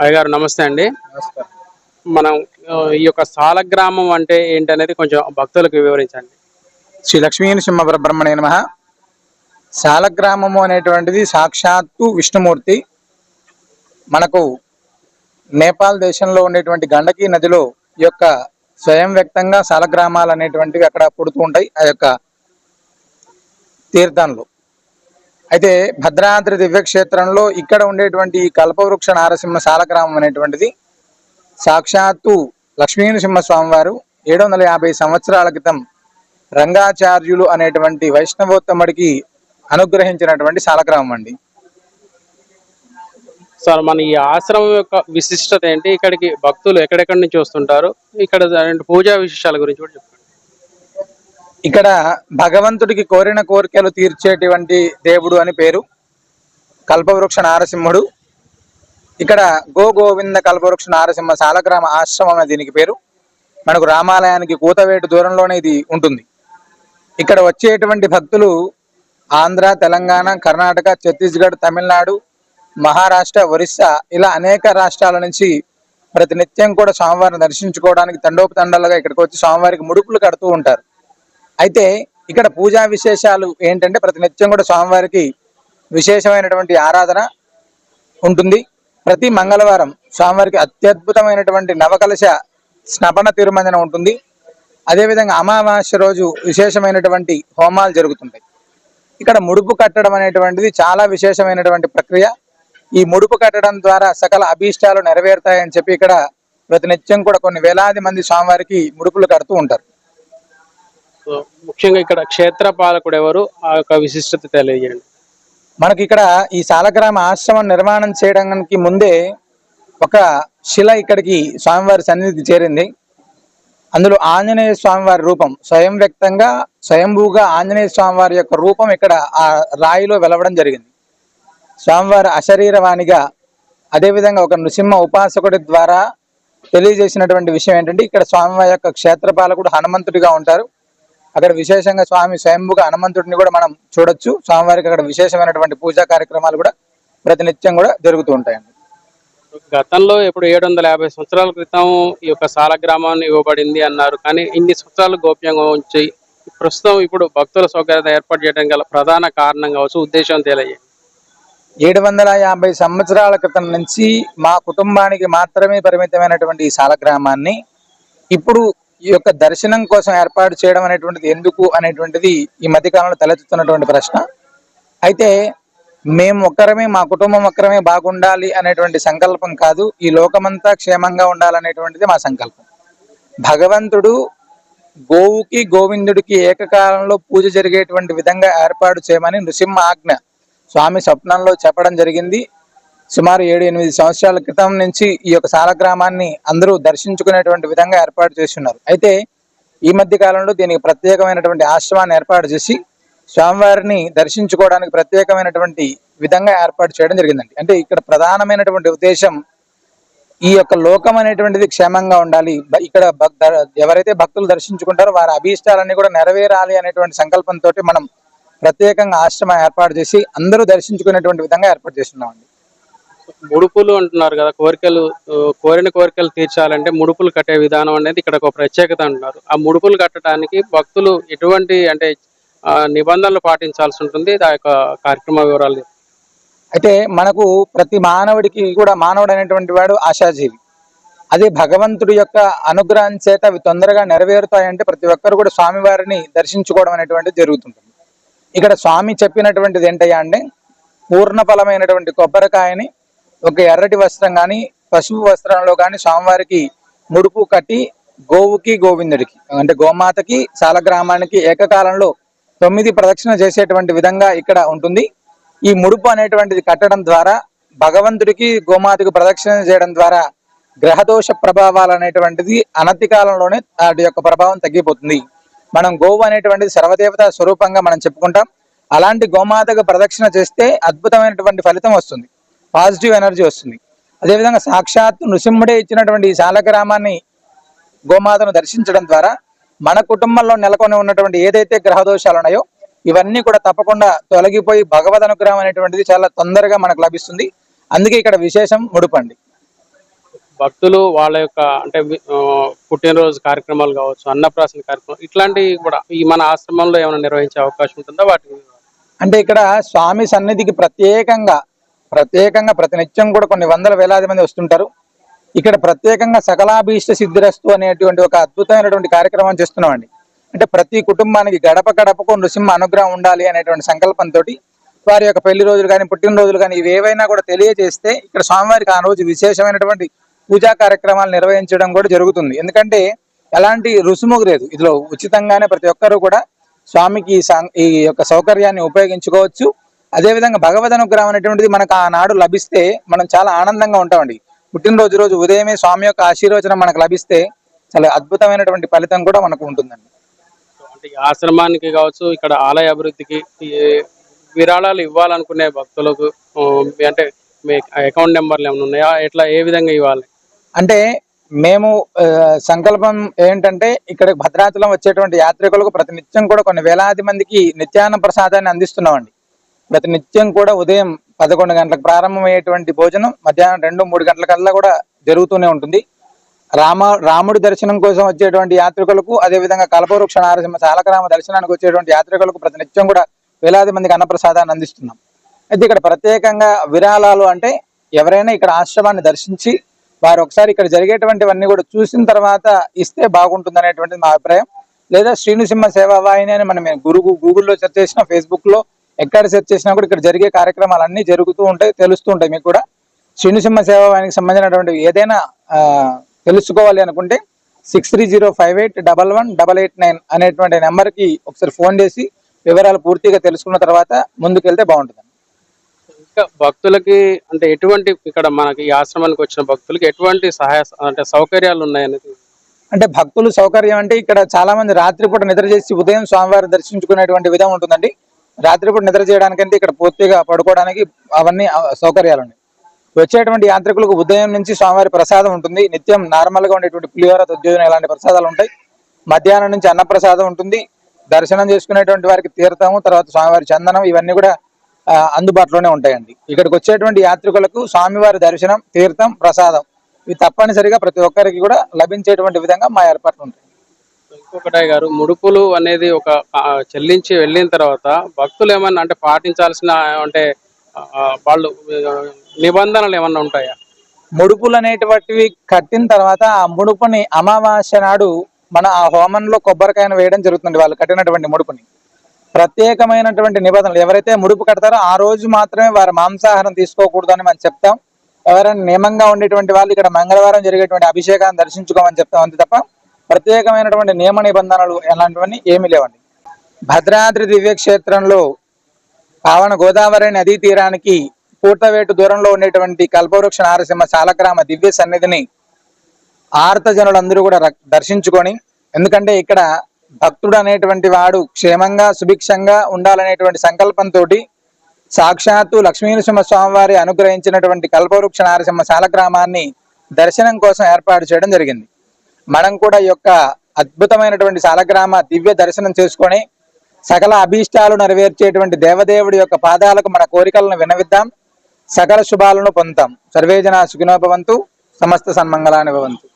అయ్యగారు నమస్తే అండి. నమస్కారం. మనం ఈ యొక్క సాలగ్రామం అంటే ఏంటనేది కొంచెం భక్తులకు వివరించండి. శ్రీ లక్ష్మీ నృసింహ పరబ్రహ్మణే నమః. శాలగ్రామము అనేటువంటిది సాక్షాత్తు విష్ణుమూర్తి మనకు నేపాల్ దేశంలో ఉండేటువంటి గండకీ నదిలో ఈ యొక్క స్వయం వ్యక్తంగా శాలగ్రామాలు అనేటువంటివి అక్కడ పుడుతూ ఉంటాయి ఆ యొక్క తీర్థంలో. అయితే భద్రాద్రి దివ్యక్షేత్రంలో ఇక్కడ ఉండేటువంటి ఈ కల్పవృక్ష నారసింహ శాలగ్రామం అనేటువంటిది సాక్షాత్తు లక్ష్మీ నృసింహ స్వామివారు 750 సంవత్సరాల క్రితం రంగాచార్యులు అనేటువంటి వైష్ణవోత్తముడికి అనుగ్రహించినటువంటి శాలగ్రామం అండి. సార్ మన ఈ ఆశ్రమం యొక్క విశిష్టత ఏంటి? ఇక్కడికి భక్తులు ఎక్కడెక్కడి నుంచి వస్తుంటారు? ఇక్కడ పూజా విశేషాల గురించి కూడా చెప్పండి. ఇక్కడ భగవంతుడికి కోరిన కోరికలు తీర్చేటువంటి దేవుడు అని పేరు కల్పవృక్ష నారసింహుడు. ఇక్కడ గోవింద కల్పవృక్ష నారసింహ శాలగ్రామ ఆశ్రమం అనే దీనికి పేరు. మనకు రామాలయానికి కూతవేటు దూరంలోనే ఇది ఉంటుంది. ఇక్కడ వచ్చేటువంటి భక్తులు ఆంధ్ర, తెలంగాణ, కర్ణాటక, ఛత్తీస్గఢ్, తమిళనాడు, మహారాష్ట్ర, ఒరిస్సా ఇలా అనేక రాష్ట్రాల నుంచి ప్రతినిత్యం కూడా స్వామివారిని దర్శించుకోవడానికి తండోపతండాలుగా ఇక్కడికి వచ్చి స్వామివారికి ముడుపులు కడుతూ ఉంటారు. అయితే ఇక్కడ పూజా విశేషాలు ఏంటంటే ప్రతినిత్యం కూడా స్వామివారికి విశేషమైనటువంటి ఆరాధన ఉంటుంది. ప్రతి మంగళవారం స్వామివారికి అత్యద్భుతమైనటువంటి నవకలశ స్నపన తిరుమంజనం ఉంటుంది. అదేవిధంగా అమావాస్య రోజు విశేషమైనటువంటి హోమాలు జరుగుతుంటాయి. ఇక్కడ ముడుపు కట్టడం అనేటువంటిది చాలా విశేషమైనటువంటి ప్రక్రియ. ఈ ముడుపు కట్టడం ద్వారా సకల అభీష్టాలు నెరవేరుతాయని చెప్పి ఇక్కడ ప్రతినిత్యం కూడా కొన్ని వేలాది మంది స్వామివారికి ముడుపులు కడుతూ ఉంటారు. ముఖ్యంగా ఇక్కడ క్షేత్ర పాలకుడు ఎవరు? ఆ యొక్క విశిష్టత తెలియజేయండి. మనకి ఇక్కడ ఈ శాలగ్రామ ఆశ్రమం నిర్మాణం చేయడానికి ముందే ఒక శిల ఇక్కడికి స్వామివారి సన్నిధికి చేరింది. అందులో ఆంజనేయ స్వామివారి రూపం స్వయం వ్యక్తంగా స్వయంభూగా ఆంజనేయ స్వామివారి యొక్క రూపం ఇక్కడ ఆ రాయిలో వెలవడం జరిగింది. స్వామివారి అశరీరవాణిగా అదేవిధంగా ఒక నృసింహ ఉపాసకుడి ద్వారా తెలియజేసినటువంటి విషయం ఏంటంటే ఇక్కడ స్వామివారి యొక్క క్షేత్రపాలకుడు హనుమంతుడిగా ఉంటారు. అక్కడ విశేషంగా స్వామి స్వయంభుగా హనుమంతుడిని కూడా మనం చూడొచ్చు. స్వామివారికి అక్కడ విశేషమైనటువంటి పూజా కార్యక్రమాలు కూడా ప్రతినిత్యం కూడా జరుగుతూ ఉంటాయండి. గతంలో ఇప్పుడు 750 సంవత్సరాల క్రితం ఈ యొక్క శాలగ్రామాన్ని ఇవ్వబడింది అన్నారు, కానీ ఇన్ని సంవత్సరాలు గోప్యంగా ఉంచి ప్రస్తుతం ఇప్పుడు భక్తుల సౌకర్యత ఏర్పాటు చేయడం గల ప్రధాన కారణం కావచ్చు, ఉద్దేశం తెలియజేయండి. 750 సంవత్సరాల క్రితం నుంచి మా కుటుంబానికి మాత్రమే పరిమితమైనటువంటి ఈ శాలగ్రామాన్ని ఇప్పుడు ఈ యొక్క దర్శనం కోసం ఏర్పాటు చేయడం అనేటువంటిది ఎందుకు అనేటువంటిది ఈ మధ్యకాలంలో తలెత్తుతున్నటువంటి ప్రశ్న. అయితే మేము ఒక్కరమే, మా కుటుంబం ఒక్కరమే బాగుండాలి అనేటువంటి సంకల్పం కాదు, ఈ లోకమంతా క్షేమంగా ఉండాలనేటువంటిది మా సంకల్పం. భగవంతుడు గోవుకి గోవిందుడికి ఏకకాలంలో పూజ జరిగేటువంటి విధంగా ఏర్పాటు చేయమని నృసింహ ఆజ్ఞ స్వామి స్వప్నంలో చెప్పడం జరిగింది. సుమారు 7-8 సంవత్సరాల క్రితం నుంచి ఈ యొక్క శాలగ్రామాన్ని అందరూ దర్శించుకునేటువంటి విధంగా ఏర్పాటు చేస్తున్నారు. అయితే ఈ మధ్య కాలంలో దీనికి ప్రత్యేకమైనటువంటి ఆశ్రమాన్ని ఏర్పాటు చేసి స్వామివారిని దర్శించుకోవడానికి ప్రత్యేకమైనటువంటి విధంగా ఏర్పాటు చేయడం జరిగిందండి. అంటే ఇక్కడ ప్రధానమైనటువంటి ఉద్దేశం ఈ యొక్క లోకం అనేటువంటిది క్షేమంగా ఉండాలి, ఇక్కడ ఎవరైతే భక్తులు దర్శించుకుంటారో వారి అభీష్టాలన్నీ కూడా నెరవేరాలి అనేటువంటి సంకల్పంతో మనం ప్రత్యేకంగా ఆశ్రమం ఏర్పాటు చేసి అందరూ దర్శించుకునేటువంటి విధంగా ఏర్పాటు చేస్తున్నామండి. ముడుపులు అంటున్నారు కదా, కోరిన కోరికలు తీర్చాలంటే ముడుపులు కట్టే విధానం అనేది ఇక్కడ ఒక ప్రత్యేకత అంటున్నారు. ఆ ముడుపులు కట్టడానికి భక్తులు ఎటువంటి అంటే నిబంధనలు పాటించాల్సి ఉంటుంది? ఆ యొక్క కార్యక్రమ వివరాలు. అయితే మనకు ప్రతి మానవుడికి కూడా మానవుడు అనేటువంటి వాడు ఆశాజీవి. అదే భగవంతుడి యొక్క అనుగ్రహం చేత అవి తొందరగా నెరవేరుతాయంటే ప్రతి ఒక్కరు కూడా స్వామివారిని దర్శించుకోవడం అనేటువంటిది జరుగుతుంటుంది. ఇక్కడ స్వామి చెప్పినటువంటిది ఏంటయ్యా అంటే పూర్ణ ఫలమైనటువంటి కొబ్బరికాయని ఒక ఎర్రటి వస్త్రం కానీ పసుపు వస్త్రంలో కానీ స్వామివారికి ముడుపు కట్టి గోవుకి గోవిందుడికి అంటే గోమాతకి శాలగ్రామానికి ఏకకాలంలో 9 ప్రదక్షిణ చేసేటువంటి విధంగా ఇక్కడ ఉంటుంది. ఈ ముడుపు అనేటువంటిది కట్టడం ద్వారా భగవంతుడికి గోమాతకి ప్రదక్షిణ చేయడం ద్వారా గ్రహదోష ప్రభావాలు అనేటువంటిది అనతి కాలంలోనే వాటి యొక్క ప్రభావం తగ్గిపోతుంది. మనం గోవు అనేటువంటిది సర్వదేవత స్వరూపంగా మనం చెప్పుకుంటాం. అలాంటి గోమాతకు ప్రదక్షిణ చేస్తే అద్భుతమైనటువంటి ఫలితం వస్తుంది, పాజిటివ్ ఎనర్జీ వస్తుంది. అదేవిధంగా సాక్షాత్ నృసింహుడే ఇచ్చినటువంటి ఈ శాలగ్రామాన్ని గోమాతను దర్శించడం ద్వారా మన కుటుంబంలో నెలకొని ఉన్నటువంటి ఏదైతే గ్రహదోషాలు ఉన్నాయో ఇవన్నీ కూడా తప్పకుండా తొలగిపోయి భగవద్ అనుగ్రహం అనేటువంటిది చాలా తొందరగా మనకు లభిస్తుంది. అందుకే ఇక్కడ విశేషం ముడుపండి. భక్తులు వాళ్ళ యొక్క అంటే పుట్టినరోజు కార్యక్రమాలు కావచ్చు, అన్నప్రాసన కార్యక్రమం ఇట్లాంటివి కూడా ఈ మన ఆశ్రమంలో ఏమైనా నిర్వహించే అవకాశం ఉంటుందా వాటికి? అంటే ఇక్కడ స్వామి సన్నిధికి ప్రత్యేకంగా ప్రతినిత్యం కూడా కొన్ని వందల వేలాది మంది వస్తుంటారు. ఇక్కడ ప్రత్యేకంగా సకలాభీష్ట సిద్ధిరస్తు అనేటువంటి ఒక అద్భుతమైనటువంటి కార్యక్రమం చేస్తున్నామండి. అంటే ప్రతి కుటుంబానికి గడప గడపకు నృసింహ అనుగ్రహం ఉండాలి అనేటువంటి సంకల్పంతో వారి యొక్క పెళ్లి రోజులు కానీ పుట్టినరోజులు కానీ ఇవేవైనా కూడా తెలియజేస్తే ఇక్కడ స్వామివారికి ఆ రోజు విశేషమైనటువంటి పూజా కార్యక్రమాలు నిర్వహించడం కూడా జరుగుతుంది. ఎందుకంటే ఎలాంటి రుసుము లేదు, ఇందులో ఉచితంగానే ప్రతి ఒక్కరూ కూడా స్వామికి ఈ యొక్క సౌకర్యాన్ని ఉపయోగించుకోవచ్చు. అదేవిధంగా భగవద్ అనుగ్రహం అనేటువంటిది మనకు ఆనాడు లభిస్తే మనం చాలా ఆనందంగా ఉంటామండి. పుట్టినరోజు రోజు ఉదయమే స్వామి యొక్క ఆశీర్వచనం మనకు లభిస్తే చాలా అద్భుతమైనటువంటి ఫలితం కూడా మనకు ఉంటుందండి. అంటే ఈ ఆశ్రమానికి కావచ్చు, ఇక్కడ ఆలయ అభివృద్ధికి విరాళాలు ఇవ్వాలనుకునే భక్తులకు అంటే మీ అకౌంట్ నెంబర్లు ఏమైనా ఉన్నాయా? ఎట్లా ఏ విధంగా ఇవ్వాలి? అంటే మేము సంకల్పం ఏంటంటే ఇక్కడ భద్రాచలం వచ్చేటువంటి యాత్రికులకు ప్రతినిత్యం కూడా కొన్ని వేలాది మందికి నిత్యాన్న ప్రసాదాన్ని అందిస్తున్నామండి. ప్రతినిత్యం కూడా ఉదయం 11 గంటలకు ప్రారంభమయ్యేటువంటి భోజనం మధ్యాహ్నం 2-3 గంటల కల్లా కూడా జరుగుతూనే ఉంటుంది. రాముడి దర్శనం కోసం వచ్చేటువంటి యాత్రికులకు, అదేవిధంగా కల్పవృక్ష నారసింహ సాలగ్రామ దర్శనానికి వచ్చేటువంటి యాత్రికులకు ప్రతినిత్యం కూడా వేలాది మందికి అన్నప్రసాదాన్ని అందిస్తున్నాం. అయితే ఇక్కడ ప్రత్యేకంగా విరాళాలు అంటే ఎవరైనా ఇక్కడ ఆశ్రమాన్ని దర్శించి వారు ఒకసారి ఇక్కడ జరిగేటువంటివన్నీ కూడా చూసిన తర్వాత ఇస్తే బాగుంటుంది అనేటువంటిది మా అభిప్రాయం. లేదా శ్రీనృసింహ సేవా వాహిని అని మనం గూగుల్లో సెర్చ్ చేసినా, ఫేస్బుక్ లో ఎక్కడ సెర్చ్ చేసినా కూడా ఇక్కడ జరిగే కార్యక్రమాలు అన్ని జరుగుతూ ఉంటాయి, తెలుస్తూ ఉంటాయి. మీకు కూడా శ్రీనృసింహ సేవా వాహినికి సంబంధించినటువంటి ఏదైనా తెలుసుకోవాలి అనుకుంటే 6305811889 అనేటువంటి నెంబర్కి ఒకసారి ఫోన్ చేసి వివరాలు పూర్తిగా తెలుసుకున్న తర్వాత ముందుకెళ్తే బాగుంటుంది. ఇంకా భక్తులకి అంటే ఎటువంటి ఇక్కడ మనకి ఈ ఆశ్రమానికి వచ్చిన భక్తులకి ఎటువంటి సహాయ అంటే సౌకర్యాలు ఉన్నాయనేది? అంటే భక్తులు సౌకర్యం అంటే ఇక్కడ చాలా మంది రాత్రిపూట నిద్ర చేసి ఉదయం స్వామివారి దర్శించుకునేటువంటి విధం ఉంటుందండి. రాత్రిపూట నిద్ర చేయడానికంటే ఇక్కడ పూర్తిగా పడుకోవడానికి అవన్నీ సౌకర్యాలు ఉన్నాయి. వచ్చేటువంటి యాత్రికులకు ఉదయం నుంచి స్వామివారి ప్రసాదం ఉంటుంది. నిత్యం నార్మల్ గా ఉండేటువంటి పులిహోర, దొద్యోజనం ఇలాంటి ప్రసాదాలు ఉంటాయి. మధ్యాహ్నం నుంచి అన్నప్రసాదం ఉంటుంది. దర్శనం చేసుకునేటువంటి వారికి తీర్థము, తర్వాత స్వామివారి చందనం ఇవన్నీ కూడా అందుబాటులోనే ఉంటాయండి. ఇక్కడికి వచ్చేటువంటి యాత్రికులకు స్వామివారి దర్శనం, తీర్థం, ప్రసాదం ఇవి తప్పనిసరిగా ప్రతి ఒక్కరికి కూడా లభించేటువంటి విధంగా మా ఏర్పాట్లు ఉంటాయి. ఇంకొకటి గారు, ముడుపులు అనేది ఒక చెల్లించి వెళ్ళిన తర్వాత భక్తులు ఏమన్నా అంటే పాటించాల్సిన అంటే వాళ్ళు నిబంధనలు ఏమన్నా ఉంటాయా? ముడుపులు అనేటువంటివి కట్టిన తర్వాత ఆ ముడుపుని అమావాస్య నాడు మన ఆ హోమంలో కొబ్బరికాయను వేయడం జరుగుతుంది. వాళ్ళు కట్టినటువంటి ముడుపుని ప్రత్యేకమైనటువంటి నిబంధనలు, ఎవరైతే ముడుపు కడతారో ఆ రోజు మాత్రమే వారు మాంసాహారం తీసుకోకూడదు అని మనం చెప్తాం. ఎవరైనా నియమంగా ఉండేటువంటి వాళ్ళు ఇక్కడ మంగళవారం జరిగేటువంటి అభిషేకాన్ని దర్శించుకోమని చెప్తాం. అంతే తప్ప ప్రత్యేకమైనటువంటి నియమ నిబంధనలు ఎలాంటివన్నీ ఏమీ లేవండి. భద్రాద్రి దివ్యక్షేత్రంలో పావన గోదావరి నదీ తీరానికి పూర్తవేటు దూరంలో ఉండేటువంటి కల్పవృక్ష నారసింహ సాలగ్రామ దివ్య సన్నిధిని ఆర్త జనులందరూ కూడా దర్శించుకొని, ఎందుకంటే ఇక్కడ భక్తుడు అనేటువంటి వాడు క్షేమంగా సుభిక్షంగా ఉండాలనేటువంటి సంకల్పంతో సాక్షాత్తు లక్ష్మీనరసింహ స్వామి వారి అనుగ్రహించినటువంటి కల్పవృక్ష నారసింహ సాలగ్రామాన్ని దర్శనం కోసం ఏర్పాటు చేయడం జరిగింది. మనం కూడా ఈ యొక్క అద్భుతమైనటువంటి సాలగ్రామ దివ్య దర్శనం చేసుకొని సకల అభీష్టాలు నెరవేర్చేటువంటి దేవదేవుడి యొక్క పాదాలకు మన కోరికలను వినవిద్దాం. సకల శుభాలను పొందుతాం. సర్వే జనా సుఖినో భవంతు, సమస్త సన్మంగళాని భవంతు.